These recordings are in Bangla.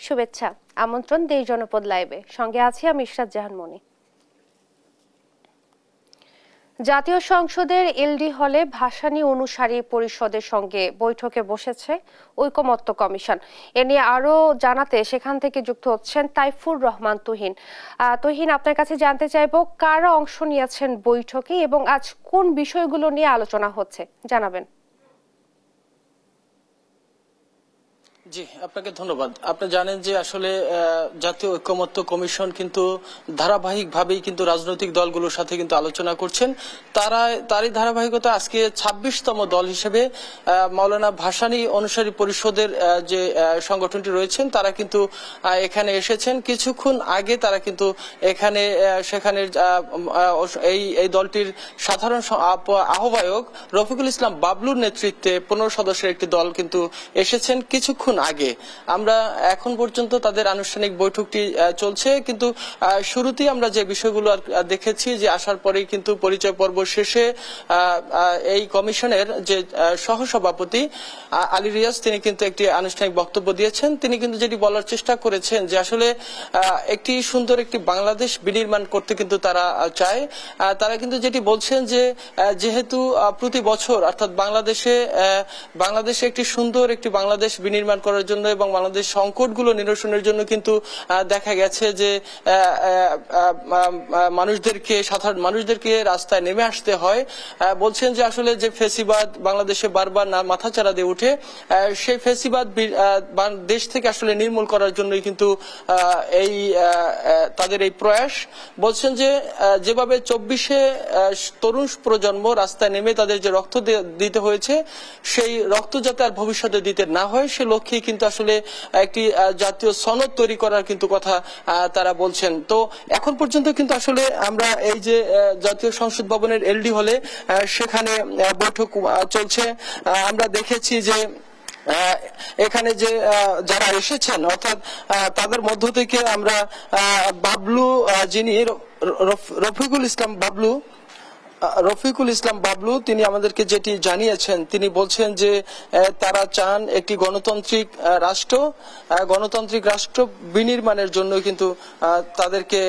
শুভেচ্ছা, আমন্ত্রণ দেশ জনপদ লাইভে। সঙ্গে আছি আমি ইশরাত জাহান মনি। জাতীয় সংসদের এলডি হলে ভাসানী অনুসারী পরিষদের সঙ্গে বৈঠকে বসেছে ঐকমত্য কমিশন। এ নিয়ে আরো জানাতে সেখান থেকে যুক্ত হচ্ছেন তাইফুর রহমান তুহিন। তুহিন, আপনার কাছে জানতে চাইবো কারা অংশ নিয়েছেন বৈঠকে এবং আজ কোন বিষয়গুলো নিয়ে আলোচনা হচ্ছে, জানাবেন। জি, আপনাকে ধন্যবাদ। আপনি জানেন যে আসলে জাতীয় ঐকমত্য কমিশন কিন্তু ধারাবাহিকভাবেই কিন্তু রাজনৈতিক দলগুলোর সাথে কিন্তু আলোচনা করছেন। তারই ধারাবাহিকতা আজকে ২৬তম দল হিসেবে মাওলানা ভাসানী অনুসারী পরিষদের যে সংগঠনটি রয়েছেন তারা কিন্তু এখানে এসেছেন। কিছুক্ষণ আগে তারা কিন্তু সেখানে এই দলটির সাধারণ আহ্বায়ক রফিকুল ইসলাম বাবলুর নেতৃত্বে ১৫ সদস্যের একটি দল কিন্তু এসেছেন কিছুক্ষণ আগে। আমরা এখন পর্যন্ত তাদের আনুষ্ঠানিক বৈঠকটি চলছে, কিন্তু শুরুতেই আমরা যে বিষয়গুলো দেখেছি যে আসার পরেই কিন্তু পরিচয় পর্ব শেষে এই কমিশনের যে সহসভাপতি আলী রিয়াজ তিনি কিন্তু একটি আনুষ্ঠানিক বক্তব্য দিয়েছেন। তিনি কিন্তু যেটি বলার চেষ্টা করেছেন যে আসলে একটি সুন্দর একটি বাংলাদেশ বিনির্মাণ করতে কিন্তু তারা চায়। তারা কিন্তু যেটি বলছেন যে যেহেতু প্রতি বছর অর্থাৎ বাংলাদেশে একটি সুন্দর একটি বাংলাদেশ বিনির্মাণ করার জন্য এবং বাংলাদেশ সংকটগুলো নিরসনের জন্য কিন্তু দেখা গেছে যে সাধারণ মানুষদেরকে রাস্তায় নেমে আসতে হয়। বলছেন যে আসলে যে ফেসিবাদ বাংলাদেশে বারবার মাথাচাড়া দিয়ে উঠে, সেই ফেসিবাদ দেশ থেকে আসলে নির্মূল করার জন্যই কিন্তু তাদের এই প্রয়াস। বলছেন যে যেভাবে ২৪শে তরুণ প্রজন্ম রাস্তায় নেমে তাদের যে রক্ত দিতে হয়েছে, সেই রক্ত যাতে আর ভবিষ্যতে দিতে না হয় সে লক্ষ্যে কিন্তু আসলে একটি জাতীয় সনদ তৈরি করার কিন্তু কথা তারা বলছেন। তো এখন পর্যন্ত কিন্তু আসলে আমরা এই যে জাতীয় সংসদ ভবনের এলডি হলে সেখানে বৈঠক চলছে। আমরা দেখেছি যে এখানে যে যারা এসেছেন অর্থাৎ তাদের মধ্য থেকে আমরা বাবলু যিনি রফিকুল ইসলাম বাবলু তিনি আমাদেরকে যেটি জানিয়েছেন, তিনি বলছেন যে তারা চান একটি গণতান্ত্রিক রাষ্ট্র বিনির্মাণের জন্য কিন্তু তাদেরকে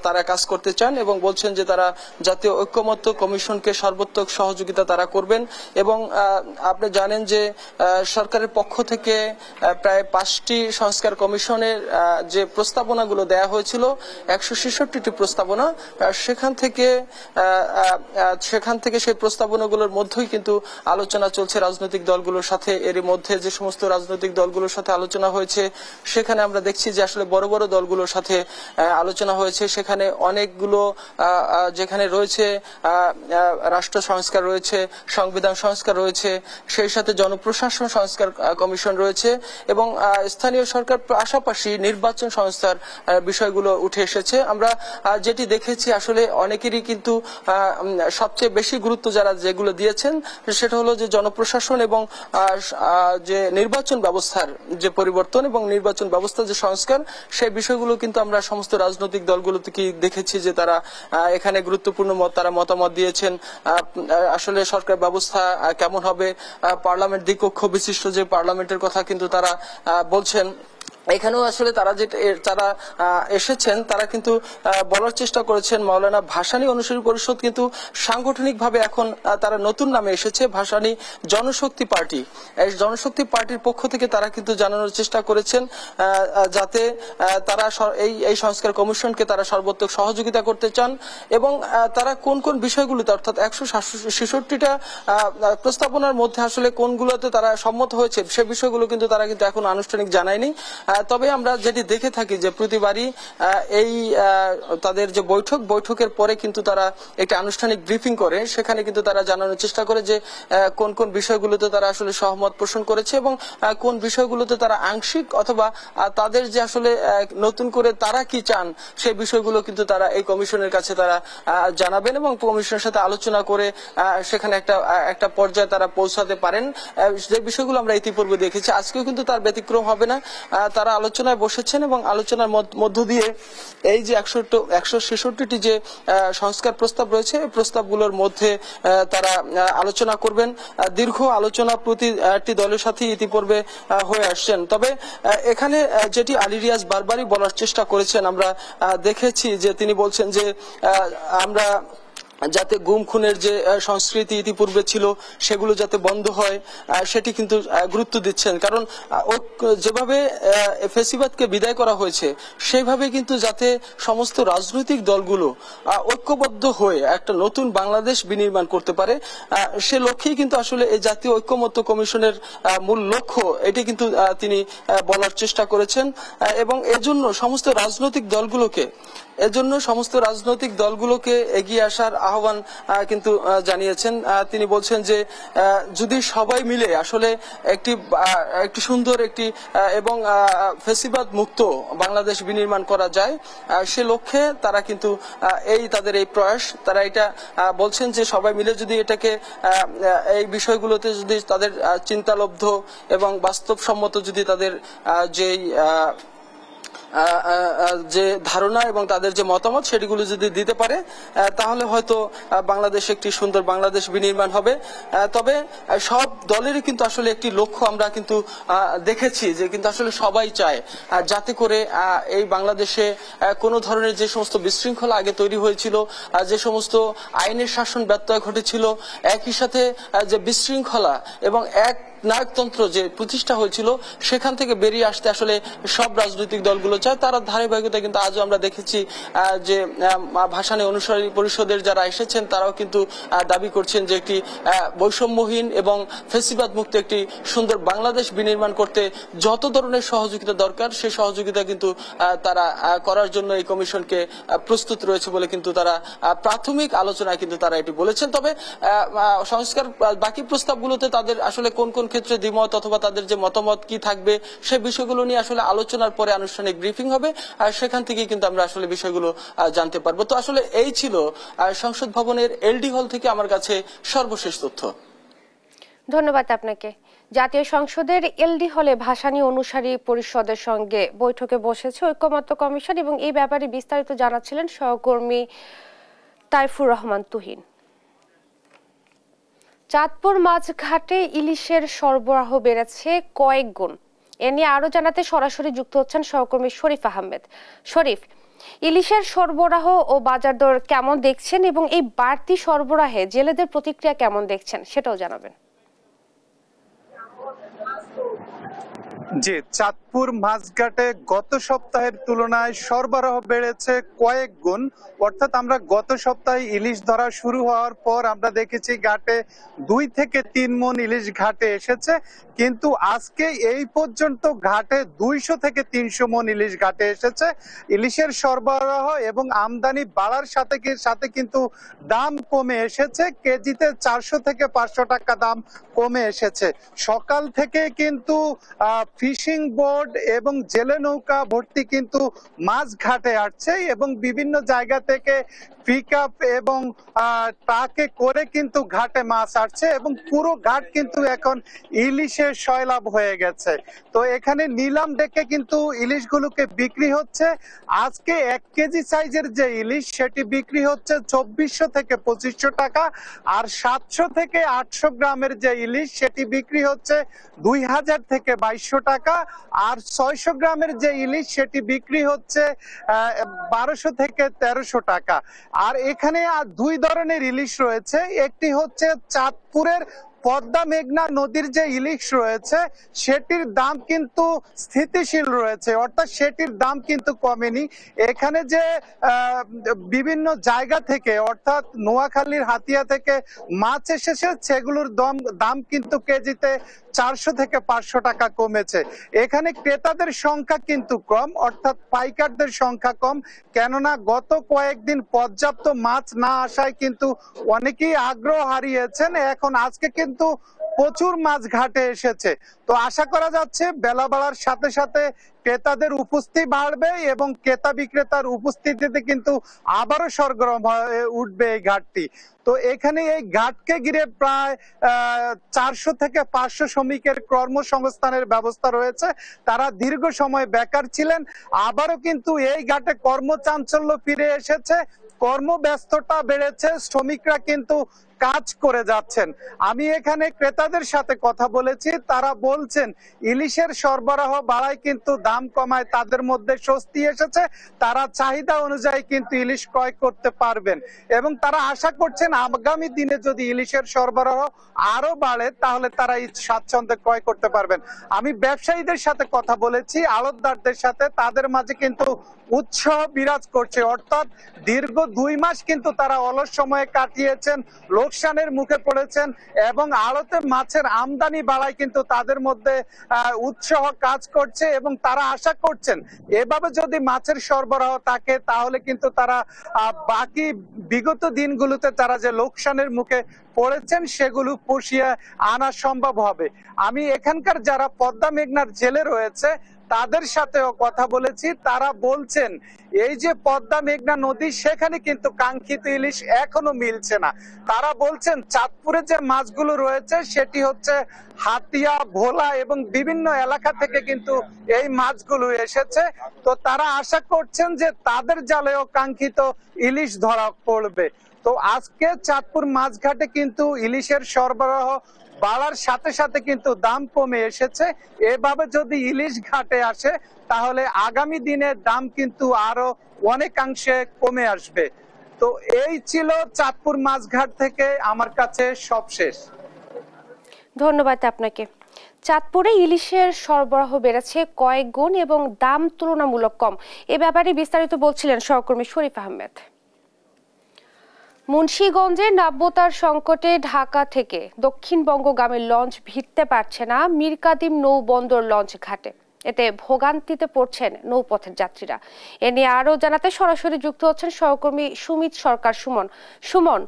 তারা কাজ করতে চান এবং বলছেন যে তারা জাতীয় ঐকমত্য কমিশনকে সর্বোত্তক সহযোগিতা তারা করবেন। এবং আপনি জানেন যে সরকারের পক্ষ থেকে প্রায় 5টি সংস্কার কমিশনের যে প্রস্তাবনাগুলো দেয়া হয়েছিল 166টি প্রস্তাবনা, সেখান থেকে সেই প্রস্তাবনাগুলোর মধ্যেই কিন্তু আলোচনা চলছে রাজনৈতিক দলগুলোর সাথে। এর মধ্যে যে সমস্ত রাজনৈতিক দলগুলোর সাথে আলোচনা হয়েছে সেখানে আমরা দেখছি যে আসলে বড় বড় দলগুলোর সাথে আলোচনা হয়েছে। সেখানে অনেকগুলো যেখানে রয়েছে রাষ্ট্র সংস্কার রয়েছে, সংবিধান সংস্কার রয়েছে, সেই সাথে জনপ্রশাসন সংস্কার কমিশন রয়েছে এবং স্থানীয় সরকার পাশাপাশি নির্বাচন সংস্থার বিষয়গুলো উঠে এসেছে। আমরা যেটি দেখেছি আসলে অনেকেরই কিন্তু সবচেয়ে বেশি গুরুত্ব যেগুলো দিয়েছেন সেটা হলো যে জনপ্রশাসন এবং যে নির্বাচন ব্যবস্থার যে পরিবর্তন এবং নির্বাচন ব্যবস্থার যে সংস্কার, সেই বিষয়গুলো কিন্তু আমরা সমস্ত রাজনৈতিক দলগুলো থেকে দেখেছি যে তারা এখানে গুরুত্বপূর্ণ মতামত দিয়েছেন। আসলে সরকার ব্যবস্থা কেমন হবে, পার্লামেন্ট দ্বিকক্ষ বিশিষ্ট যে পার্লামেন্টের কথা কিন্তু তারা বলছেন। এখানেও আসলে তারা এসেছেন, তারা কিন্তু বলার চেষ্টা করেছেন মাওলানা ভাসানী অনুসারী পরিষদ কিন্তু সাংগঠনিকভাবে এখন তারা নতুন নামে এসেছে ভাসানী জনশক্তি পার্টি। এই জনশক্তি পার্টির পক্ষ থেকে তারা কিন্তু জানানোর চেষ্টা করেছেন যাতে তারা এই সংস্কার কমিশনকে তারা সর্বোত্তক সহযোগিতা করতে চান এবং তারা কোন কোন বিষয়গুলোতে অর্থাৎ 166টা প্রস্তাবনার মধ্যে আসলে কোনগুলোতে তারা সম্মত হয়েছে সে বিষয়গুলো কিন্তু তারা কিন্তু এখন আনুষ্ঠানিক জানায়নি। তবে আমরা যেটি দেখে থাকি যে প্রতিবারই এই তাদের যে বৈঠকের পরে কিন্তু তারা একটি আনুষ্ঠানিক ব্রিফিং করে, সেখানে কিন্তু তারা জানানোর চেষ্টা করে যে কোন কোন বিষয়গুলোতে তারা আসলে সহমত পোষণ করেছে এবং কোন বিষয়গুলোতে তারা আংশিক অথবা তাদের যে আসলে নতুন করে তারা কি চান সেই বিষয়গুলো কিন্তু তারা এই কমিশনের কাছে তারা জানাবেন এবং কমিশনের সাথে আলোচনা করে সেখানে একটা পর্যায়ে তারা পৌঁছাতে পারেন। যে বিষয়গুলো আমরা ইতিপূর্বে দেখেছি, আজকেও কিন্তু তার ব্যতিক্রম হবে না। তারা তারা আলোচনায় বসেছেন এবং আলোচনার মধ্য দিয়ে এই যে 166টি যে সংস্কার প্রস্তাব রয়েছে এই প্রস্তাবগুলোর মধ্যে তারা আলোচনা করবেন। দীর্ঘ আলোচনা প্রতিটি দলের সাথে ইতিপূর্বে হয়ে আসছেন। তবে এখানে যেটি আলী রিয়াজ বারবারই বলার চেষ্টা করেছেন, আমরা দেখেছি যে তিনি বলছেন যে আমরা যাতে গুম খুনের যে সংস্কৃতি ইতিপূর্বে ছিল সেগুলো যাতে বন্ধ হয় সেটি কিন্তু গুরুত্ব দিচ্ছেন। কারণ যেভাবে ফ্যাসিবাদকে বিদায় করা হয়েছে সেইভাবে কিন্তু যাতে সমস্ত রাজনৈতিক দলগুলো ঐক্যবদ্ধ হয়ে একটা নতুন বাংলাদেশ বিনির্মাণ করতে পারে, সে লক্ষ্যেই কিন্তু আসলে এই জাতীয় ঐক্যমত্য কমিশনের মূল লক্ষ্য এটি কিন্তু তিনি বলার চেষ্টা করেছেন। এবং এজন্য সমস্ত রাজনৈতিক দলগুলোকে এগিয়ে আসার আহ্বান কিন্তু জানিয়েছেন। তিনি বলছেন যে যদি সবাই মিলে আসলে একটি সুন্দর এবং ফ্যাসিবাদ মুক্ত বাংলাদেশ বিনির্মাণ করা যায় সে লক্ষ্যে তারা কিন্তু তাদের এই প্রয়াস, তারা এটা বলছেন যে সবাই মিলে যদি এটাকে এই বিষয়গুলোতে যদি তাদের চিন্তালব্ধ এবং বাস্তবসম্মত যদি তাদের যে ধারণা এবং তাদের যে মতামত সেটিগুলো যদি দিতে পারে তাহলে হয়তো বাংলাদেশ একটি সুন্দর বাংলাদেশ বিনির্মাণ হবে। তবে সব দলেরই কিন্তু আসলে একটি লক্ষ্য আমরা কিন্তু দেখেছি যে কিন্তু আসলে সবাই চায় যাতে করে এই বাংলাদেশে কোনো ধরনের যে সমস্ত বিশৃঙ্খলা আগে তৈরি হয়েছিল, যে সমস্ত আইনের শাসন ব্যত্যয় ঘটেছিল, একই সাথে যে বিশৃঙ্খলা এবং এক নায়কতন্ত্র যে প্রতিষ্ঠা হয়েছিল সেখান থেকে বেরিয়ে আসতে আসলে সব রাজনৈতিক দলগুলো চায়। তারা ধারাবাহিকতা কিন্তু আজও আমরা দেখেছি যে ভাসানী অনুসারী পরিষদের যারা এসেছেন তারাও কিন্তু দাবি করছেন যে একটি বৈষম্যহীন এবং ফ্যাসিবাদ মুক্ত একটি সুন্দর বাংলাদেশ বিনির্মাণ করতে যত ধরনের সহযোগিতা দরকার সেই সহযোগিতা কিন্তু তারা করার জন্য এই কমিশনকে প্রস্তুত রয়েছে বলে কিন্তু তারা প্রাথমিক আলোচনায় কিন্তু তারা এটি বলেছেন। তবে সংস্কার বাকি প্রস্তাবগুলোতে তাদের আসলে কোন কোন ক্ষেত্রে দ্বিমত অথবা তাদের যে মতামত কি থাকবে সেই বিষয়গুলো নিয়ে আসলে আলোচনার পরে আনুষ্ঠানিক ব্রিফিং হবে, আর সেখান থেকে কিন্তু আমরা আসলে বিষয়গুলো জানতে পারবো। তো আসলে এই ছিল সংসদ ভবনের এলডি হল থেকে আমার কাছে সর্বশেষ তথ্য। ধন্যবাদ আপনাকে। জাতীয় সংসদের এলডি হলে ভাসানী অনুসারী পরিষদের সঙ্গে বৈঠকে বসেছে ঐকমত্য কমিশন এবং এই ব্যাপারে বিস্তারিত জানাচ্ছিলেন সহকর্মী তাইফুর রহমান তুহিন। চাঁদপুর মাছঘাটে ইলিশের সরবরাহ বেড়েছে কয়েক গুণ। এ নিয়ে আরো জানাতে সরাসরি যুক্ত হচ্ছেন সহকর্মী শরীফ আহমেদ। শরীফ, ইলিশের সরবরাহ ও বাজার দর কেমন দেখছেন এবং এই বাড়তি সরবরাহে জেলেদের প্রতিক্রিয়া কেমন দেখছেন সেটাও জানাবেন। জি, চাঁদপুর মাছঘাটে গত সপ্তাহের তুলনায় সরবরাহ বেড়েছে কয়েক গুণ। অর্থাৎ আমরা গত সপ্তাহে ইলিশ ধরা শুরু হওয়ার পর আমরা দেখেছি ঘাটে 2 থেকে 3 মণ ইলিশ ঘাটে এসেছে, কিন্তু আজকে এই পর্যন্ত ঘাটে 200 থেকে 300 মণ ইলিশ ঘাটে এসেছে। ইলিশের সরবরাহ এবং আমদানি বাড়ার সাথে কিন্তু দাম কমে এসেছে। কেজিতে 400 থেকে 500 টাকা দাম কমে এসেছে। সকাল থেকে কিন্তু ফিশিং বোর্ড এবং জেলে নৌকা ভর্তি কিন্তু মাছ ঘাটে আসছে এবং বিভিন্ন জায়গা থেকে পিকআপ এবং ট্রাকে করে কিন্তু ঘাটে মাছ আসছে এবং পুরো ঘাট কিন্তু এখন ইলিশের সয়লাভ হয়ে গেছে। তো এখানে নিলাম ডেকে কিন্তু ইলিশগুলোকে বিক্রি হচ্ছে। আজকে 1 কেজি সাইজের যে ইলিশ সেটি বিক্রি হচ্ছে 2400 থেকে 2500 টাকা, আর 700 থেকে 800 গ্রামের যে ইলিশ সেটি বিক্রি হচ্ছে 2000 থেকে 2200 টাকা, আর 600 গ্রামের যে ইলিশ সেটি বিক্রি হচ্ছে 1200 থেকে 1300 টাকা। আর এখানে 2 ধরনের ইলিশ রয়েছে। একটি হচ্ছে চাঁদপুরের পদ্মা মেঘনা নদীর যে ইলিশ রয়েছে সেটির দাম কিন্তু স্থিতিশীল রয়েছে, অর্থাৎ সেটির দাম কিন্তু কমেনি। এখানে যে বিভিন্ন জায়গা থেকে অর্থাৎ নোয়াখালীর হাতিয়া থেকে মাছ এসেছে সেগুলোর দাম কিন্তু কেজিতে 400 থেকে 500 টাকা কমেছে। এখানে ক্রেতাদের সংখ্যা কিন্তু কম, অর্থাৎ পাইকারদের সংখ্যা কম, কেননা গত কয়েকদিন পর্যাপ্ত মাছ না আসায় কিন্তু অনেকেই আগ্রহ হারিয়েছেন। এখন আজকে কিন্তু প্রচুর মাছ ঘাটে এসেছে। তো আশা করা যাচ্ছে বেলা বাড়ার সাথে সাথে ক্রেতাদের উপস্থিতি বাড়বে এবং ক্রেতা বিক্রেতার উপস্থিতিতে কিন্তু আবারও সরগরম হয়ে উঠবে এই ঘাটটি। তো এখানে এই ঘাটকে ঘিরে প্রায় 400 থেকে 500 শ্রমিকের কর্মসংস্থানের ব্যবস্থা রয়েছে। তারা দীর্ঘ সময় বেকার ছিলেন, আবারও কিন্তু এই ঘাটে কর্মচাঞ্চল্য ফিরে এসেছে, কর্মব্যস্ততা বেড়েছে, শ্রমিকরা কিন্তু কাজ করে যাচ্ছেন। আমি এখানে ক্রেতাদের সাথে কথা বলেছি, তারা বলছেন ইলিশের সরবরাহ বাড়ায় কিন্তু দাম কমায় তাদের মধ্যে স্বস্তি এসেছে, তারা চাহিদা অনুযায়ী কিন্তু ইলিশ ক্রয় করতে পারবেন এবং তারা আশা করছেন আগামী দিনে যদি ইলিশের সরবরাহ আরো বাড়ে তাহলে তারা স্বাচ্ছন্দ্যে ক্রয় করতে পারবেন। আমি ব্যবসায়ীদের সাথে কথা বলেছি, আড়তদারদের সাথে, তাদের মাঝে কিন্তু উৎসাহ বিরাজ করছে, অর্থাৎ দীর্ঘ 2 মাস কিন্তু তারা অলস সময়ে কাটিয়েছেন, লোকসানের মুখে পড়েছেন এবং আড়তে মাছের আমদানি বাড়ায় কিন্তু তাদের মধ্যে উৎসাহ কাজ করছে এবং তারা আশা করছেন এভাবে যদি মাছের সরবরাহ থাকে তাহলে কিন্তু তারা বাকি বিগত দিনগুলোতে তারা যে লোকসানের মুখে পড়েছেন সেগুলো পুষিয়ে আনা সম্ভব হবে। আমি এখানকার যারা পদ্মা মেঘনার জেলে রয়েছে তাদের সাথেও কথা বলেছি, তারা বলছেন এই যে পদ্মা মেঘনা নদী সেখানে কিন্তু কাঙ্ক্ষিত ইলিশ এখনো মিলছে না। তারা বলছেন চাঁদপুরে যে মাছগুলো রয়েছে সেটি হচ্ছে হাতিয়া, ভোলা এবং বিভিন্ন এলাকা থেকে কিন্তু এই মাছগুলো এসেছে। তো তারা আশা করছেন যে তাদের জালেও কাঙ্ক্ষিত ইলিশ ধরা পড়বে। তো আজকে চাঁদপুর মাছঘাটে কিন্তু ইলিশের সরবরাহ বাড়ার সাথে সাথে কিন্তু দাম কমে এসেছে। এভাবে যদি ইলিশ ঘাটে আসে তাহলে আগামী দিনে দাম কিন্তু আরো অনেকাংশে কমে আসবে। তো এই ছিল চাঁদপুর মাছঘাট থেকে আমার কাছে সবশেষ। ধন্যবাদ আপনাকে। চাঁদপুরে ইলিশের সরবরাহ বেড়েছে কয়েক গুণ এবং দাম তুলনামূলক কম, এ ব্যাপারে বিস্তারিত বলছিলেন সহকর্মী শরীফ আহমেদ। মুন্সিগঞ্জে নাব্যতার সংকটে ঢাকা থেকে দক্ষিণবঙ্গগামী লঞ্চ ভিড়তে পারছে না মীরকাদিম নৌবন্দর লঞ্চ ঘাটে, এতে ভোগান্তিতে পড়ছেন নৌপথের যাত্রীরা। এ নিয়ে আরো জানাতে সরাসরি যুক্ত হচ্ছেন সহকর্মী সুমিত সরকার। সুমন,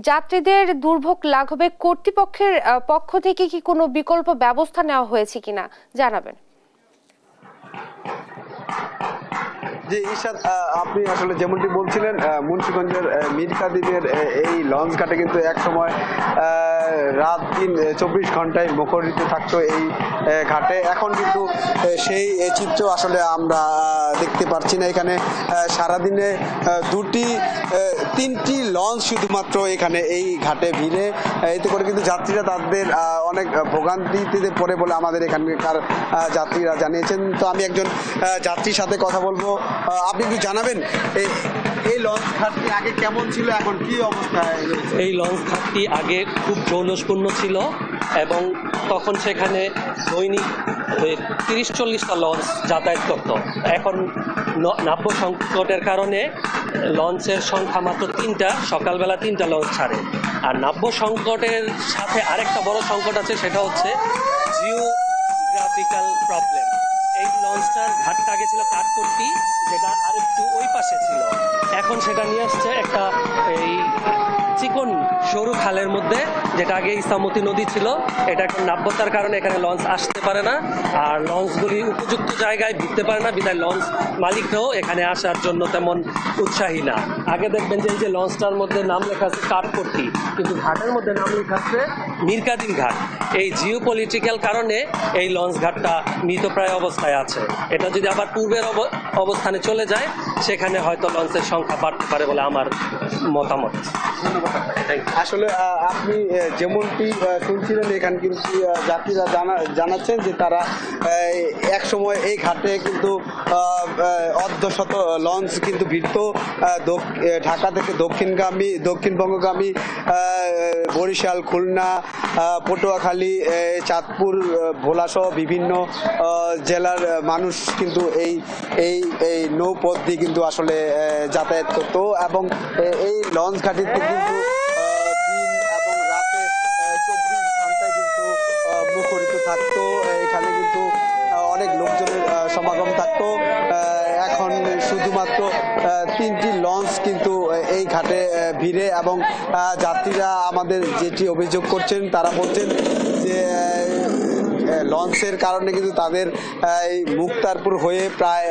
যাত্রীদের দুর্ভোগ লাঘবে কর্তৃপক্ষের পক্ষ থেকে কি কোনো বিকল্প ব্যবস্থা নেওয়া হয়েছে কিনা জানাবেন। যে ঈশাদ, আপনি আসলে যেমনটি বলছিলেন মুন্সিগঞ্জের মীরকাদিমের এই লঞ্চ ঘাটে কিন্তু এক সময় রাত দিন 24 ঘন্টায় মুখরিত থাকতো এই ঘাটে। এখন কিন্তু সেই চিত্র আসলে আমরা দেখতে পাচ্ছি না। এখানে সারাদিনে 3টি লঞ্চ শুধুমাত্র এখানে এই ঘাটে ভিড়ে, এতে করে কিন্তু যাত্রীরা তাদের অনেক ভোগান্তিতে পড়ে বলে আমাদের এখানকার যাত্রীরা জানিয়েছেন। তো আমি একজন যাত্রীর সাথে কথা বলবো। আপনি একটু জানাবেন এই লঞ্চ ঘাটটি আগে কেমন ছিল, এখন কি অবস্থায়? এই লঞ্চ ঘাটটি আগে খুব জনশূন্য ছিল এবং তখন সেখানে দৈনিক 30-40টা লঞ্চ যাতায়াত করত। এখন নাব্য সংকটের কারণে লঞ্চের সংখ্যা মাত্র 3টা, সকালবেলা 3টা লঞ্চ ছাড়ে। আর নাব্য সংকটের সাথে আরেকটা বড় সংকট আছে, সেটা হচ্ছে জিওগ্রাফিক্যাল প্রবলেম। এই লঞ্চটার ঘাটটা আগে ছিল কাঠপট্টি, যেটা আরেকটু ওই পাশে ছিল, এখন সেটা নিয়ে আসছে একটা এই চিকন সরু খালের মধ্যে, যেটা আগে ইসামতি নদী ছিল। এটা এখন নাব্যতার কারণে এখানে লঞ্চ আসতে পারে না, আর লঞ্চগুলি উপযুক্ত জায়গায় ভিড়তে পারে না, বিধায় লঞ্চ মালিকরাও এখানে আসার জন্য তেমন উৎসাহী না। আগে দেখবেন যে এই যে লঞ্চটার মধ্যে নাম লেখা আছে কাঠপট্টি, কিন্তু ঘাটের মধ্যে নাম লেখা আছে মীরকাদিম ঘাট। এই জিওপলিটিক্যাল কারণে এই লঞ্চ ঘাটটা মৃতপ্রায় অবস্থায় আছে। এটা যদি আবার পূর্বের অবস্থানে চলে যায় সেখানে হয়তো লঞ্চের সংখ্যা বাড়তে পারে বলে আমার মতামত। আসলে আপনি যেমনটি শুনছিলেন, এখানে কিন্তু যাত্রীরা জানাচ্ছেন যে তারা এক সময় এই ঘাটে কিন্তু অর্ধশত লঞ্চ কিন্তু ভিড়ত ঢাকা থেকে দক্ষিণবঙ্গগামী বরিশাল, খুলনা, পটুয়াখালী, চাঁদপুর, ভোলাসহ বিভিন্ন জেলার মানুষ কিন্তু এই নৌপথ দিয়ে কিন্তু আসলে যাতায়াত করতো এবং এই লঞ্চ ঘাটিতে কিন্তু দিন এবং রাতে 24 ঘন্টায় কিন্তু মুখরিত থাকতো। এখানে কিন্তু অনেক লোকজনের সমাগম থাকতো। এখন শুধুমাত্র 3টি লঞ্চ কিন্তু এই ঘাটে ভিড়ে এবং যাত্রীরা আমাদের যেটি অভিযোগ করছেন, তারা বলছেন যে লঞ্চের কারণে কিন্তু তাদের এই মুক্তারপুর হয়ে প্রায়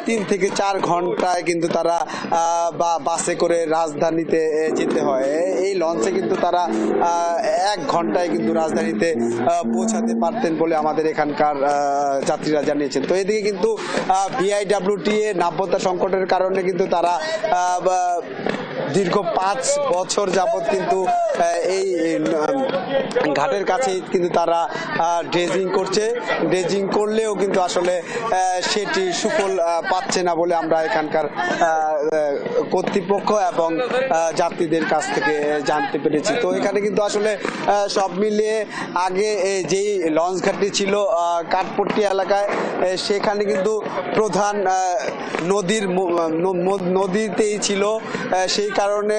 3 থেকে 4 ঘন্টায় কিন্তু তারা বাসে করে রাজধানীতে যেতে হয়। এই লঞ্চে কিন্তু তারা 1 ঘন্টায় কিন্তু রাজধানীতে পৌঁছাতে পারতেন বলে আমাদের এখানকার যাত্রীরা জানিয়েছেন। তো এদিকে কিন্তু বিআইডব্লিউটিএ নাব্যতা সংকটের কারণে কিন্তু তারা দীর্ঘ 5 বছর যাবৎ কিন্তু এই ঘাটের কাছে কিন্তু তারা ড্রেজিং করছে। ড্রেজিং করলেও কিন্তু আসলে সেটি সুফল পাচ্ছে না বলে আমরা এখানকার কর্তৃপক্ষ এবং যাত্রীদের কাছ থেকে জানতে পেরেছি। তো এখানে কিন্তু আসলে সব মিলিয়ে আগে যেই লঞ্চ ঘাটটি ছিল কাঠপট্টি এলাকায়, সেখানে কিন্তু প্রধান নদীতেই ছিল। সেই কারণে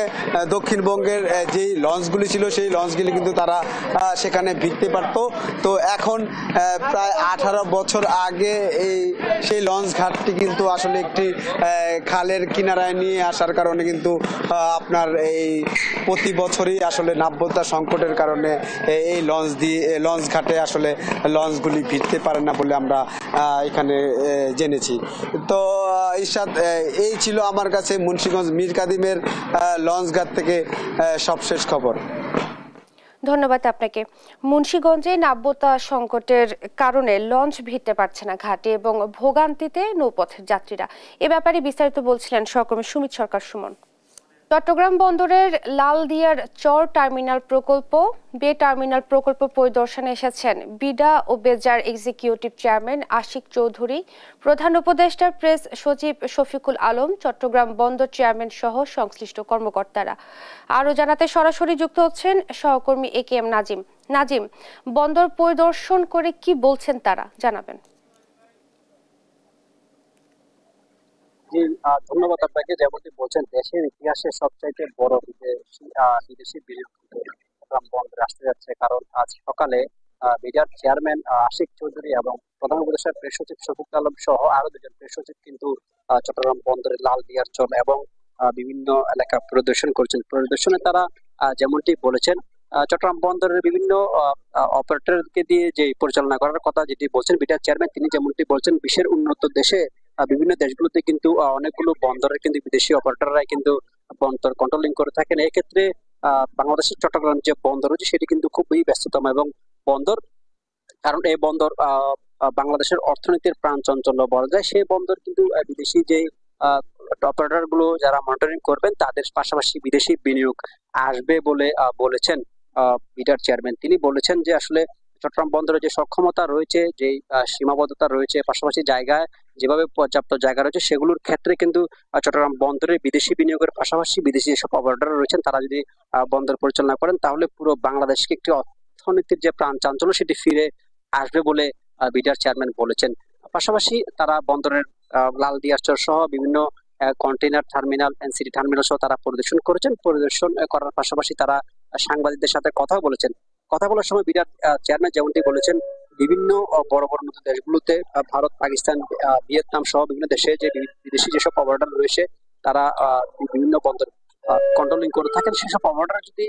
দক্ষিণবঙ্গের যেই লঞ্চগুলি ছিল সেই লঞ্চগুলি কিন্তু তারা সেখানে ভিড়তে পারত। তো এখন প্রায় 18 বছর আগে সেই লঞ্চ ঘাটটি কিন্তু আসলে একটি খালের কিনারায় নিয়ে আসার কারণে কিন্তু আপনার এই প্রতি বছরই আসলে নাব্যতা সংকটের কারণে এই লঞ্চ ঘাটে আসলে লঞ্চগুলি ভিড়তে পারে না বলে আমরা এখানে জেনেছি। তো ইরশাদ, এই ছিল আমার কাছে মুন্সিগঞ্জ মীর কাদিমের লঞ্চ ঘাট থেকে সবশেষ খবর। ধন্যবাদ আপনাকে। মুন্সিগঞ্জে নাব্যতা সংকটের কারণে লঞ্চ ভিড়তে পারছে না ঘাটে এবং ভোগান্তিতে নৌপথের যাত্রীরা। এ ব্যাপারে বিস্তারিত বলছিলেন সহকর্মী সুমিত সরকার সুমন। চট্টগ্রাম বন্দরের লালদিয়ার চর টার্মিনাল প্রকল্প বে টার্মিনাল প্রকল্প পরিদর্শনে এসেছেন বিডা ও বেজার এক্সিকিউটিভ চেয়ারম্যান আশিক চৌধুরী, প্রধান উপদেষ্টার প্রেস সচিব শফিকুল আলম, চট্টগ্রাম বন্দর চেয়ারম্যান সহ সংশ্লিষ্ট কর্মকর্তারা। আরও জানাতে সরাসরি যুক্ত হচ্ছেন সহকর্মী AKM নাজিম। নাজিম, বন্দর পরিদর্শন করে কি বলছেন তারা, জানাবেন। জি, ধন্যবাদ আপনাকে। যেমনটি বলছেন, দেশের ইতিহাসে সবচাইতে বড় বিদেশি বিনিয়োগ বন্দরে আসতে যাচ্ছে, কারণ আজ সকালে বিডার চেয়ারম্যান আশিক চৌধুরী এবং প্রধান উপদেষ্টার প্রেস সচিব শফিকুল আলম সহ আরো 2জন প্রেস সচিব কিন্তু চট্টগ্রাম বন্দরের লালদিয়ার চর এবং বিভিন্ন এলাকা পরিদর্শন করছেন। পরিদর্শনে তারা যেমনটি বলেছেন, চট্টগ্রাম বন্দরের বিভিন্ন অপারেটরকে দিয়ে যে পরিচালনা করার কথা যেটি বলছেন বিডার চেয়ারম্যান, তিনি যেমনটি বলছেন, বিশ্বের উন্নত দেশে বিভিন্ন দেশগুলোতে কিন্তু অনেকগুলো বন্দরের কিন্তু বিদেশি অপারেটররাই কিন্তু বন্দর কন্ট্রোলিং করে থাকেন। এক্ষেত্রে বাংলাদেশের চট্টগ্রাম যে বন্দর রয়েছে সেটি কিন্তু খুবই ব্যস্ততম এবং বন্দর, কারণ এই বন্দর বাংলাদেশের অর্থনীতির প্রাণচঞ্চল্য বলা যায়। সেই বন্দর কিন্তু বিদেশি যে অপারেটর গুলো যারা মনিটরিং করবেন তাদের পাশাপাশি বিদেশি বিনিয়োগ আসবে বলে বলেছেন বিডার চেয়ারম্যান। তিনি বলেছেন যে আসলে চট্টগ্রাম বন্দরে যে সক্ষমতা রয়েছে, যে সীমাবদ্ধতা রয়েছে, পাশাপাশি জায়গায় যেভাবে পর্যাপ্ত জায়গা রয়েছে সেগুলোর ক্ষেত্রে কিন্তু চট্টগ্রাম বন্দরে বিদেশি বিনিয়োগের পাশাপাশি বিদেশি যেসব অপারেটর রয়েছেন তারা যদি বন্দর পরিচালনা করেন তাহলে পুরো বাংলাদেশকে একটি অর্থনীতির যে প্রাণ চাঞ্চল্য সেটি ফিরে আসবে বলে বিডার চেয়ারম্যান বলেছেন। পাশাপাশি তারা বন্দরের লালদিয়ার চর সহ বিভিন্ন কন্টেইনার টার্মিনাল, এনসিটি টার্মিনাল সহ তারা পরিদর্শন করেছেন। পরিদর্শন করার পাশাপাশি তারা সাংবাদিকদের সাথে কথা বলেছেন। কথা বলার সময় বিডার চেয়ারম্যান যেমনটি বলেছেন, বিভিন্ন বড় বড় মতো দেশগুলোতে ভারত, পাকিস্তান, ভিয়েতনাম সহ বিভিন্ন দেশে যে বিদেশি যেসব অপারেটর রয়েছে তারা বিভিন্ন বন্দর কন্ট্রোলিং করে থাকেন। সেসব অপারেটর যদি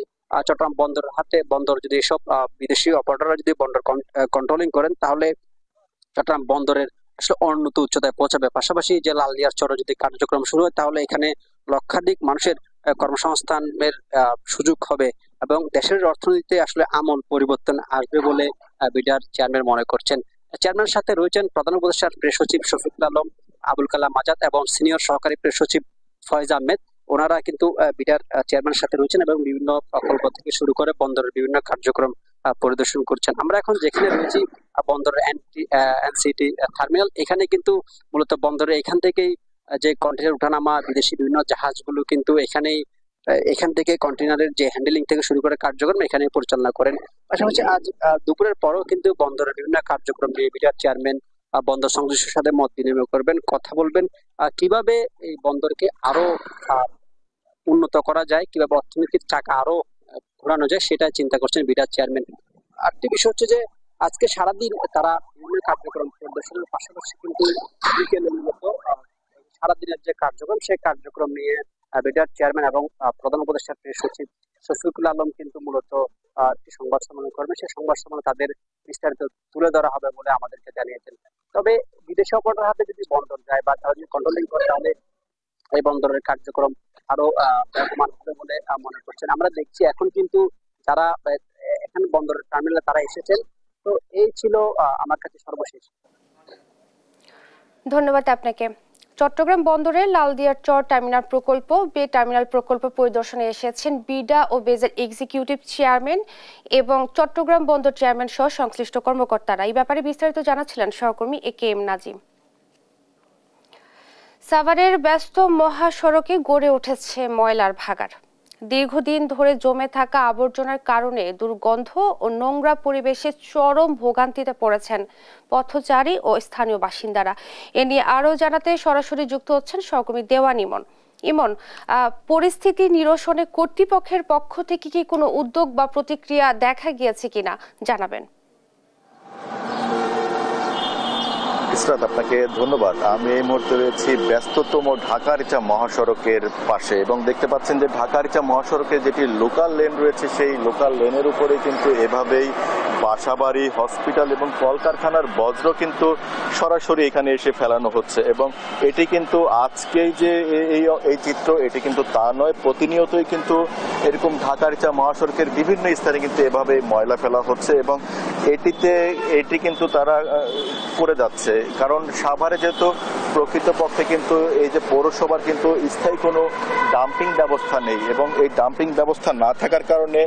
চট্টগ্রাম বন্দর যদি এসব বিদেশি অপারেটররা যদি বন্দর কন্ট্রোলিং করেন তাহলে চট্টগ্রাম বন্দরের আসলে উন্নত উচ্চতায় পৌঁছাবে। পাশাপাশি যে লালদিয়ার চরে যদি কার্যক্রম শুরু হয় তাহলে এখানে লক্ষাধিক মানুষের কর্মসংস্থানের সুযোগ হবে এবং দেশের অর্থনীতিতে আসলে আমূল পরিবর্তন আসবে বলে বিডার চেয়ারম্যান মনে করছেন। চেয়ারম্যানের সাথে রয়েছেন প্রধান উপদেষ্টার প্রেস সচিব শফিকুল আলম, আবুল কালাম আজাদ এবং সিনিয়র সহকারী প্রেস সচিব ফয়েজ আহমেদ। ওনারা কিন্তু বিডার চেয়ারম্যানের সাথে রয়েছেন এবং বিভিন্ন প্রকল্প থেকে শুরু করে বন্দরের বিভিন্ন কার্যক্রম পরিদর্শন করছেন। আমরা এখন যেখানে রয়েছি বন্দরের এনসিটি টার্মিনাল, এখানে কিন্তু মূলত বন্দরে এখান থেকেই যে কন্টেনার উঠানামা, বিদেশি বিভিন্ন জাহাজগুলো কিন্তু এখান থেকে কন্টেনারের যে হ্যান্ডেলিং থেকে শুরু করে কার্যক্রম এখানে পরিচালনা করেন। পাশাপাশি আজ দুপুরের পরও কিন্তু বন্দরের বিভিন্ন কার্যক্রম নিয়ে বিডার চেয়ারম্যান বন্দর সংশ্লিষ্টদের সাথে মত বিনিময় করবেন, কথা বলবেন, কিভাবে এই বন্দরকে আরো উন্নত করা যায়, কিভাবে অর্থনীতির চাকা আরো ঘোরানো যায় সেটা চিন্তা করছেন বিডার চেয়ারম্যান। আরেকটি বিষয় হচ্ছে যে আজকে সারাদিন তারা বিভিন্ন কার্যক্রম পরিদর্শনের পাশাপাশি কিন্তু বিকেলে মূলত সারাদিনের যে কার্যক্রম সেই কার্যক্রম নিয়ে বিডার চেয়ারম্যান এবং প্রধান উপদেষ্টার প্রেস সচিব শফিকুল আলম কিন্তু মূলত একটি সংবাদ সম্মেলন করবে। সেই সংবাদ সম্মেলনে তাদের বিস্তারিত তুলে ধরা হবে বলে আমাদেরকে জানিয়েছেন। তবে বিদেশি অপারেটর হাতে যদি বন্দর যায় বা তারা যদি কন্ট্রোলিং করে, তাহলে এই বন্দরের কার্যক্রম আরো বেগবান হবে বলে মনে করছেন। আমরা দেখছি এখন কিন্তু যারা এখানে বন্দরের টার্মিনালে তারা এসেছেন। তো এই ছিল আমার কাছে সর্বশেষ। ধন্যবাদ আপনাকে। চট্টগ্রাম বন্দরের লালদিয়ার চর টার্মিনাল প্রকল্প বে টার্মিনাল প্রকল্প পরিদর্শনে এসেছেন বিডা ও বেজের এক্সিকিউটিভ চেয়ারম্যান এবং চট্টগ্রাম বন্দর চেয়ারম্যান সহ সংশ্লিষ্ট কর্মকর্তারা। এই ব্যাপারে বিস্তারিত জানাচ্ছিলেন সহকর্মী AK-M নাজিম। সাভারের ব্যস্ত মহাসড়কে গড়ে উঠেছে ময়লার ভাগাড়। দীর্ঘদিন ধরে জমে থাকা আবর্জনার কারণে দুর্গন্ধ ও নোংরা পরিবেশে চরম ভোগান্তিতে পড়েছেন পথচারী ও স্থানীয় বাসিন্দারা। এ নিয়ে আরও জানাতে সরাসরি যুক্ত হচ্ছেন সহকর্মী দেওয়ান ইমন। ইমন, পরিস্থিতি নিরসনে কর্তৃপক্ষের পক্ষ থেকে কি কোনো উদ্যোগ বা প্রতিক্রিয়া দেখা গিয়েছে কিনা জানাবেন। ইসরাত, আপনাকে ধন্যবাদ। আমি এই মুহূর্তে রয়েছি ব্যস্ততম ঢাকা-আরিচা মহাসড়কের পাশে এবং দেখতে পাচ্ছেন যে ঢাকা-আরিচা মহাসড়কে যেটি লোকাল লেন রয়েছে সেই লোকাল লেনের উপরে কিন্তু এভাবেই বাসাবাড়ি, হসপিটাল এবং কলকারখানার বজ্র কিন্তু সরাসরি এখানে এসে ফেলানো হচ্ছে এবং এটি কিন্তু আজকেই যে এই চিত্র এটি কিন্তু তা নয়, প্রতিনিয়তই কিন্তু এরকম ঢাকা-আরিচা মহাসড়কের বিভিন্ন স্থানে কিন্তু এভাবে ময়লা ফেলা হচ্ছে এবং এটি কিন্তু তারা করে যাচ্ছে। কারণ সাভারে যেহেতু প্রকৃতপক্ষে কিন্তু এই যে পৌরসভার কিন্তু স্থায়ী কোনো ডাম্পিং ব্যবস্থা নেই এবং এই ডাম্পিং ব্যবস্থা না থাকার কারণে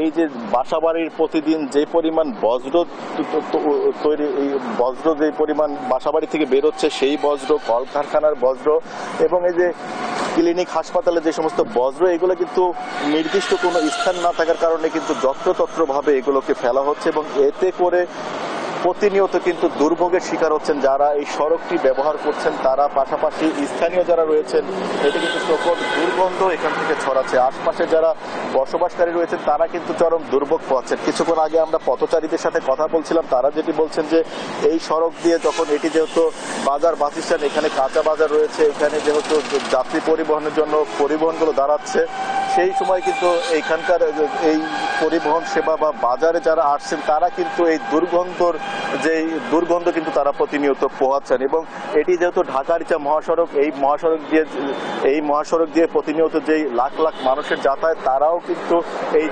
এই যে বাসাবাড়ির প্রতিদিন যে পরিমাণ বজ্র যে পরিমাণ বাসাবাড়ি থেকে বেরোচ্ছে সেই বজ্র, কলকারখানার বজ্র এবং এই যে ক্লিনিক হাসপাতালে যে সমস্ত বজ্র, এগুলো কিন্তু নির্দিষ্ট কোনো স্থান না থাকার কারণে কিন্তু যত্রতত্রভাবে এগুলোকে ফেলা হচ্ছে এবং এতে করে প্রতিনিয়ত কিন্তু দুর্ভোগের শিকার হচ্ছেন যারা এই সড়কটি ব্যবহার করছেন, তারা পাশাপাশি স্থানীয় যারা রয়েছেন। এটি কিন্তু প্রকট দুর্গন্ধ এখান থেকে ছড়াচ্ছে। আশপাশে যারা বসবাসকারী রয়েছেন তারা কিন্তু চরম দুর্ভোগ পাচ্ছেন। কিছুক্ষণ আগে আমরা পথচারীদের সাথে কথা বলছিলাম, তারা যেটি বলছেন যে এই সড়ক দিয়ে যখন এটি যেহেতু বাজার বাস স্ট্যান্ড, এখানে কাঁচা বাজার রয়েছে, এখানে যেহেতু যাত্রী পরিবহনের জন্য পরিবহনগুলো দাঁড়াচ্ছে, সেই সময় কিন্তু এইখানকার এই পরিবহন সেবা বা বাজারে যারা আসছেন তারা কিন্তু এই দুর্গন্ধ কিন্তু তারা প্রতিনিয়ত পোহাচ্ছেন এবং এটি যেহেতু ঢাকা-আরিচা মহাসড়ক, এই মহাসড়ক দিয়ে প্রতিনিয়ত যেই লাখ লাখ মানুষের যাতায়াত, তারাও কিন্তু এই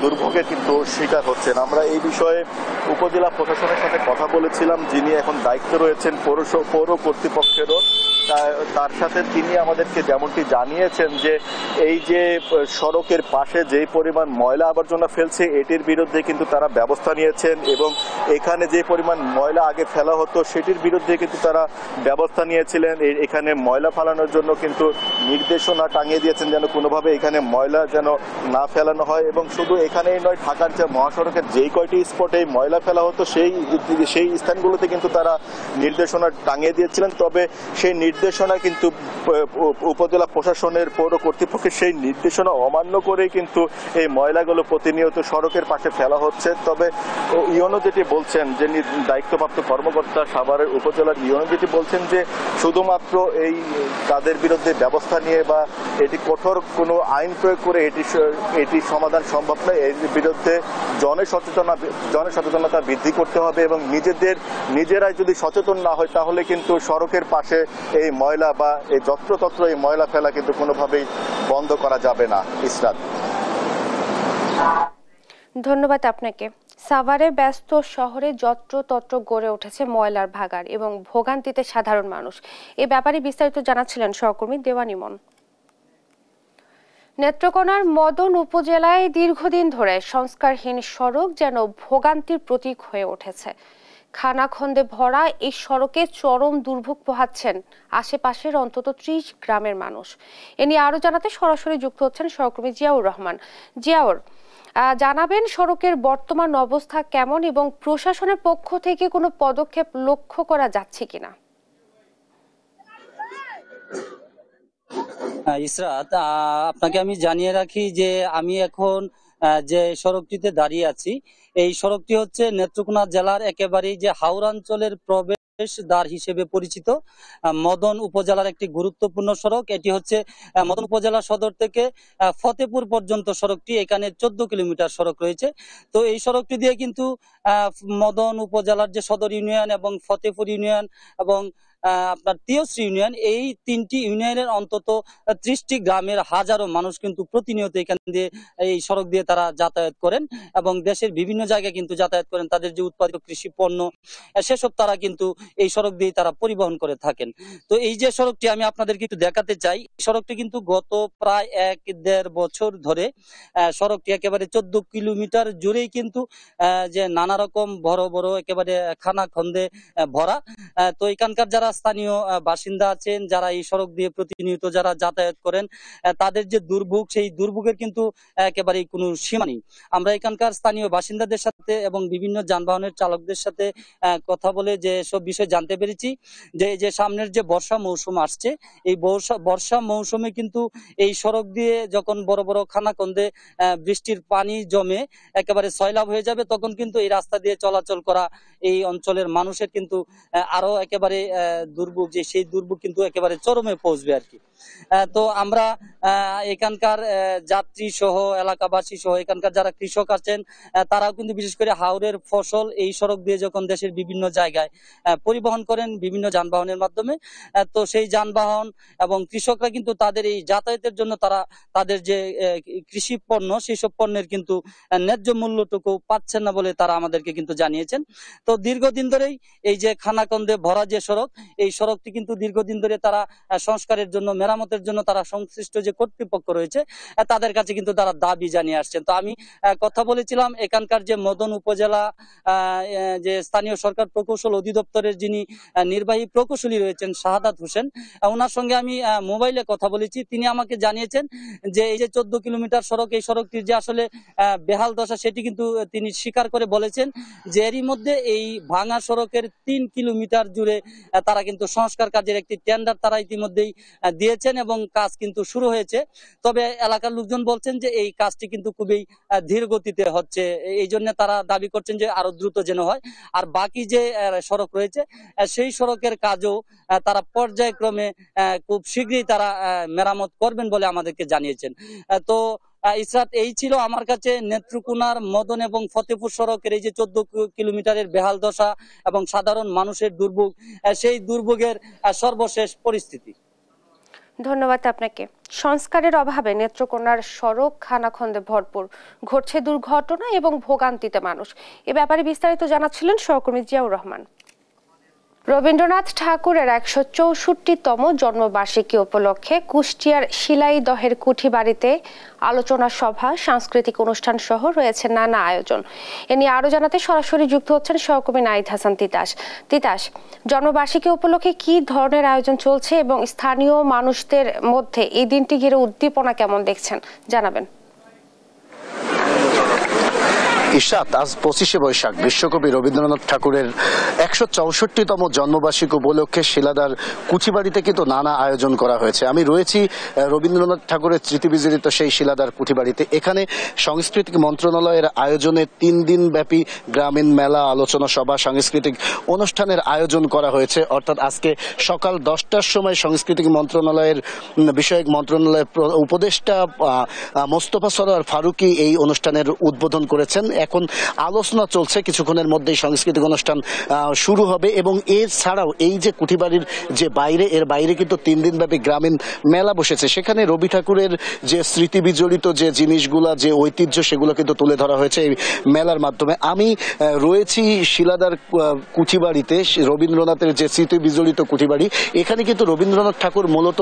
দুর্ভোগের কিন্তু শিকার হচ্ছেন। আমরা এই বিষয়ে উপজেলা প্রশাসনের সাথে কথা বলেছিলাম, যিনি এখন দায়িত্ব রয়েছেন পৌর কর্তৃপক্ষেরও। তার সাথে তিনি আমাদেরকে যেমনটি জানিয়েছেন যে এই যে সড়কের পাশে যেই পরিমাণ ময়লা আবর্জনা ফেলছে এটির বিরুদ্ধে কিন্তু তারা ব্যবস্থা নিয়েছেন এবং এখানে যে পরিমাণ ময়লা আগে ফেলা হতো সেটির বিরুদ্ধে কিন্তু তারা ব্যবস্থা নিয়েছিলেন। এখানে ময়লা ফেলানোর জন্য কিন্তু নির্দেশনা টাঙিয়ে দিয়েছেন যেন কোনোভাবে এখানে ময়লা যেন না ফেলানো হয় এবং শুধু এখানেই নয়, ঢাকার যে মহাসড়কের যেই কয়টি স্পটে ময়লা ফেলা হতো সেই স্থানগুলোতে কিন্তু তারা নির্দেশনা টাঙিয়ে দিয়েছিলেন। তবে সেই নির্দেশনা কিন্তু উপজেলা প্রশাসনের পৌর কর্তৃপক্ষের সেই নির্দেশনা অমান্য করেই কিন্তু এই ময়লাগুলো প্রতিনিয়ত সড়কের পাশে ফেলা হচ্ছে। তবে ইউনো যেটি বলছেন, যে দায়িত্বপ্রাপ্ত কর্মকর্তা সাভারের উপজেলার ইউনো যেটি বলছেন যে শুধুমাত্র এই তাদের বিরুদ্ধে ব্যবস্থা নিয়ে বা এটি কঠোর কোনো আইন প্রয়োগ করে এটি সমাধান সম্ভব নয়। এর বিরুদ্ধে জনসচেতনতা বৃদ্ধি করতে হবে এবং নিজেরাই যদি সচেতন না হয় তাহলে কিন্তু সড়কের পাশে এই ময়লা বা এই যত্রতত্র এই ময়লা ফেলা কিন্তু কোনোভাবেই বন্ধ করা যাবে না। ইসরাত, ধন্যবাদ আপনাকে। সাভারে ব্যস্ত শহরে যত্রতত্র গড়ে উঠেছে ময়লার ভাগাড় এবং ভোগান্তিতে সাধারণ মানুষ। এ ব্যাপারে বিস্তারিত জানাচ্ছিলেন সহকর্মী দেওয়ান ইমন। নেত্রকোনার মদন উপজেলায় দীর্ঘদিন ধরে সংস্কারহীন সড়ক যেন ভোগান্তির প্রতীক হয়ে উঠেছে। খানাখন্দে ভরা এই সড়কে চরম দুর্ভোগ পোহাচ্ছেন আশেপাশের অন্তত 30 গ্রামের মানুষ। এ নিয়ে আরো জানাতে সরাসরি যুক্ত হচ্ছেন সহকর্মী জিয়াউর রহমান। জিয়াউর, জানাবেন সড়কের বর্তমান অবস্থা কেমন এবং প্রশাসনের পক্ষ থেকে কোনো পদক্ষেপ লক্ষ্য করা যাচ্ছে কিনা? ইসরাত, আপনাকে আমি জানিয়ে রাখি যে আমি এখন যে সড়কটিতে দাঁড়িয়ে আছি, এই সড়কটি হচ্ছে নেত্রকোনা জেলার একেবারেই যে হাওড়াঞ্চলের দ্বার হিসেবে পরিচিত মদন উপজেলার একটি গুরুত্বপূর্ণ সড়ক। এটি হচ্ছে মদন উপজেলা সদর থেকে ফতেপুর পর্যন্ত সড়কটি, এখানে 14 কিলোমিটার সড়ক রয়েছে। তো এই সড়কটি দিয়ে কিন্তু মদন উপজেলার যে সদর ইউনিয়ন এবং ফতেপুর ইউনিয়ন এবং আপনার তিয়শ্রী ইউনিয়ন, এই 3টি ইউনিয়নের অন্তত 30টি গ্রামের হাজারো মানুষ কিন্তু প্রতিনিয়ত এখান দিয়ে এই সড়ক দিয়ে তারা যাতায়াত করেন এবং দেশের বিভিন্ন জায়গায় কিন্তু যাতায়াত করেন। তাদের যে উৎপাদিত কৃষি পণ্য সেসব তারা কিন্তু এই সড়ক দিয়ে তারা পরিবহন করে থাকেন। তো এই যে সড়কটি আমি আপনাদেরকে একটু দেখাতে চাই, সড়কটি কিন্তু গত প্রায় 1-1.5 বছর ধরে সড়কটি একেবারে 14 কিলোমিটার জুড়েই কিন্তু যে নানা রকম বড় বড় একেবারে খানাখন্দে ভরা। তো এখানকার যারা স্থানীয় বাসিন্দা আছেন, যারা এই সড়ক দিয়ে প্রতিনিয়ত যারা যাতায়াত করেন, তাদের যে দুর্ভোগ, সেই দুর্ভোগের কিন্তু একেবারেই কোনো সীমা নেই। আমরা এখানকার স্থানীয় বাসিন্দাদের সাথে এবং বিভিন্ন যানবাহনের চালকদের সাথে কথা বলে যে সব বিষয় জানতে পেরেছি যে সামনের যে বর্ষা মৌসুম আসছে, এই বর্ষা মৌসুমে কিন্তু এই সড়ক দিয়ে যখন বড় বড় খানাখন্দে বৃষ্টির পানি জমে একেবারে সয়লাভ হয়ে যাবে, তখন কিন্তু এই রাস্তা দিয়ে চলাচল করা এই অঞ্চলের মানুষের কিন্তু আরো একেবারে দুর্ভোগ, যে সেই দুর্ভোগ কিন্তু একেবারে চরমে পৌঁছবে আর কি। তো আমরা এখানকার যাত্রী সহ এলাকাবাসী সহ এখানকার যারা কৃষক আছেন, তারাও কিন্তু বিশেষ করে হাওরের ফসল এই সড়ক দিয়ে যখন দেশের বিভিন্ন জায়গায় পরিবহন করেন বিভিন্ন যানবাহনের মাধ্যমে, তো সেই যানবাহন এবং কৃষকরা কিন্তু তাদের এই যাতায়াতের জন্য তারা তাদের যে কৃষি পণ্য, সেই সব পণ্যের কিন্তু ন্যায্য মূল্যটুকু পাচ্ছেন না বলে তারা আমাদেরকে কিন্তু জানিয়েছেন। তো দীর্ঘদিন ধরেই এই যে খানাখন্দে ভরা যে সড়ক, এই সড়কটি কিন্তু দীর্ঘদিন ধরে তারা সংস্কারের জন্য, মেরামতের জন্য তারা সংশ্লিষ্ট যে কর্তৃপক্ষ রয়েছে তাদের কাছে কিন্তু তারা দাবি জানিয়ে আসছেন। তো আমি কথা বলেছিলাম এখানকার যে মদন উপজেলা যে স্থানীয় সরকার প্রকৌশল অধিদপ্তরের যিনি নির্বাহী প্রকৌশলী রয়েছেন শাহাদাত হোসেন, ওনার সঙ্গে আমি মোবাইলে কথা বলেছি। তিনি আমাকে জানিয়েছেন যে এই যে 14 কিলোমিটার সড়ক, এই সড়কটির যে আসলে বেহাল দশা সেটি কিন্তু তিনি স্বীকার করে বলেছেন যে এরই মধ্যে এই ভাঙা সড়কের 3 কিলোমিটার জুড়ে তারা কিন্তু সংস্কার কাজের একটি টেন্ডার তারা ইতিমধ্যেই দিয়েছেন এবং কাজ কিন্তু শুরু হয়েছে। তবে এলাকার লোকজন বলছেন যে এই কাজটি কিন্তু খুবই ধীর গতিতে হচ্ছে, এই জন্য তারা দাবি করছেন যে আরো দ্রুত যেন হয়। আর বাকি যে সড়ক রয়েছে সেই সড়কের কাজও তারা পর্যায়ক্রমে খুব শীঘ্রই তারা মেরামত করবেন বলে আমাদেরকে জানিয়েছেন। তো ইসরাত, এই ছিল আমার কাছে নেত্রকোনার মদন এবং ফতেপুর সড়কের এই যে 14 কিলোমিটারের বেহাল দশা এবং সাধারণ মানুষের দুর্ভোগ, সেই দুর্ভোগের সর্বশেষ পরিস্থিতি। ধন্যবাদ আপনাকে। সংস্কারের অভাবে নেত্রকোনার সড়ক খানাখন্দে ভরপুর, ঘটছে দুর্ঘটনা এবং ভোগান্তিতে মানুষ। এ ব্যাপারে বিস্তারিত জানাচ্ছিলেন সহকর্মী জিয়াউর রহমান। রবীন্দ্রনাথ ঠাকুরের 164তম জন্মবার্ষিকী উপলক্ষে কুষ্টিয়ার শিলাইদহের কুঠিবাড়িতে আলোচনা সভা, সাংস্কৃতিক অনুষ্ঠান সহ রয়েছে নানা আয়োজন। এ নিয়ে আরো জানাতে সরাসরি যুক্ত হচ্ছেন সহকর্মী নাহিদ হাসান তিতাস। জন্মবার্ষিকী উপলক্ষে কি ধরনের আয়োজন চলছে এবং স্থানীয় মানুষদের মধ্যে এই দিনটি ঘিরে উদ্দীপনা কেমন দেখছেন জানাবেন। ইশরাত, আজ 25শে বৈশাখ বিশ্বকবি রবীন্দ্রনাথ ঠাকুরের 164তম জন্মবার্ষিকী উপলক্ষে শিলাদার কুঠিবাড়িতে কিন্তু নানা আয়োজন করা হয়েছে। আমি রয়েছি রবীন্দ্রনাথ ঠাকুরের স্মৃতিবিজড়িত সেই শিলাদার কুঠিবাড়িতে। এখানে সাংস্কৃতিক মন্ত্রণালয়ের আয়োজনে 3 দিন ব্যাপী গ্রামীণ মেলা, আলোচনা সভা, সাংস্কৃতিক অনুষ্ঠানের আয়োজন করা হয়েছে। অর্থাৎ আজকে সকাল 10টার সময় সাংস্কৃতিক মন্ত্রণালয়ের বিষয়ক মন্ত্রণালয়ের উপদেষ্টা মোস্তফা সরোয়ার ফারুকী এই অনুষ্ঠানের উদ্বোধন করেছেন। এখন আলোচনা চলছে, কিছুক্ষণের মধ্যেই সাংস্কৃতিক অনুষ্ঠান শুরু হবে। এবং এছাড়াও এই যে কুঠিবাড়ির যে বাইরে, এর বাইরে কিন্তু 3 দিন ব্যাপী গ্রামীণ মেলা বসেছে। সেখানে রবি ঠাকুরের যে স্মৃতি বিজড়িত যে জিনিসগুলা, যে ঐতিহ্য, সেগুলো কিন্তু তুলে ধরা হয়েছে এই মেলার মাধ্যমে। আমি রয়েছি শিলাদার কুঠিবাড়িতে, রবীন্দ্রনাথের যে স্মৃতি বিজড়িত কুঠিবাড়ি। এখানে কিন্তু রবীন্দ্রনাথ ঠাকুর মূলত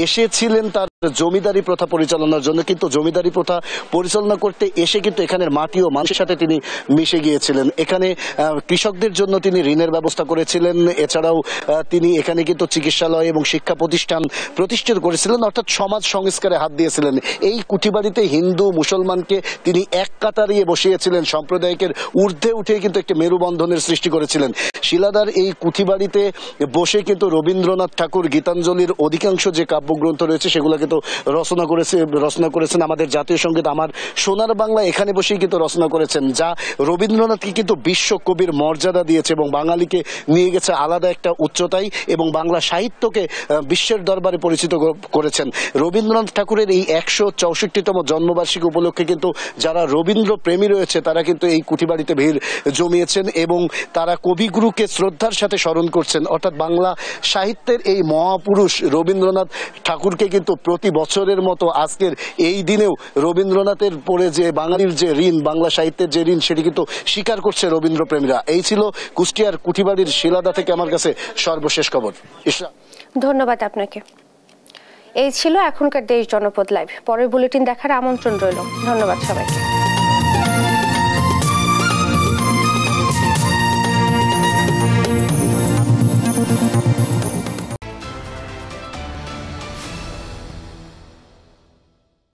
এসেছিলেন তার জমিদারি প্রথা পরিচালনার জন্য, কিন্তু জমিদারি প্রথা পরিচালনা করতে এসে কিন্তু এখানের মাটি ও মানুষের সাথে তিনি মিশে গিয়েছিলেন। এখানে কৃষকদের জন্য তিনি ঋণের ব্যবস্থা করেছিলেন, এছাড়াও তিনি এখানে কিন্তু চিকিৎসালয় এবং শিক্ষা প্রতিষ্ঠান প্রতিষ্ঠিত করেছিলেন, অর্থাৎ সমাজ সংস্কারে হাত দিয়েছিলেন। এই কুঠিবাড়িতে হিন্দু মুসলমানকে তিনি এক কাতারিয়ে বসিয়েছিলেন, সাম্প্রদায়িকের ঊর্ধ্বে উঠে কিন্তু একটি মেরুবন্ধনের সৃষ্টি করেছিলেন। শিলাদার এই কুঠিবাড়িতে বসে কিন্তু রবীন্দ্রনাথ ঠাকুর গীতাঞ্জলির অধিকাংশ যে কাব্যগ্রন্থ রয়েছে সেগুলো কিন্তু রচনা করেছেন। আমাদের জাতীয় সঙ্গীত আমার সোনার বাংলা এখানে বসেই কিন্তু রচনা করেছেন, যা রবীন্দ্রনাথকে কিন্তু বিশ্ব কবির মর্যাদা দিয়েছে এবং বাঙালিকে নিয়ে গেছে আলাদা একটা উচ্চতায় এবং বাংলা সাহিত্যকে বিশ্বের দরবারে পরিচিত করেছেন। রবীন্দ্রনাথ ঠাকুরের এই 164তম জন্মবার্ষিকী উপলক্ষে কিন্তু যারা রবীন্দ্র প্রেমী রয়েছে তারা কিন্তু এই কুঠিবাড়িতে ভিড় জমিয়েছেন এবং তারা কবিগুরুকে শ্রদ্ধার সাথে স্মরণ করছেন। অর্থাৎ বাংলা সাহিত্যের এই মহাপুরুষ রবীন্দ্রনাথ ঠাকুরকে কিন্তু প্রতি বছরের মতো আজকের এই দিনেও রবীন্দ্রনাথের পরে যে বাঙালির যে ঋণ, বাংলা সাহিত্যের যে ঋণ, সেটি কিন্তু স্বীকার করছে রবীন্দ্র প্রেমীরা। এই ছিল কুষ্টিয়ার কুঠিবাড়ির শিলাদা থেকে আমার কাছে সর্বশেষ খবর। ধন্যবাদ আপনাকে। এই ছিল এখনকার দেশ জনপদ লাইভ। পরের বুলেটিন দেখার আমন্ত্রণ রইল। ধন্যবাদ সবাইকে।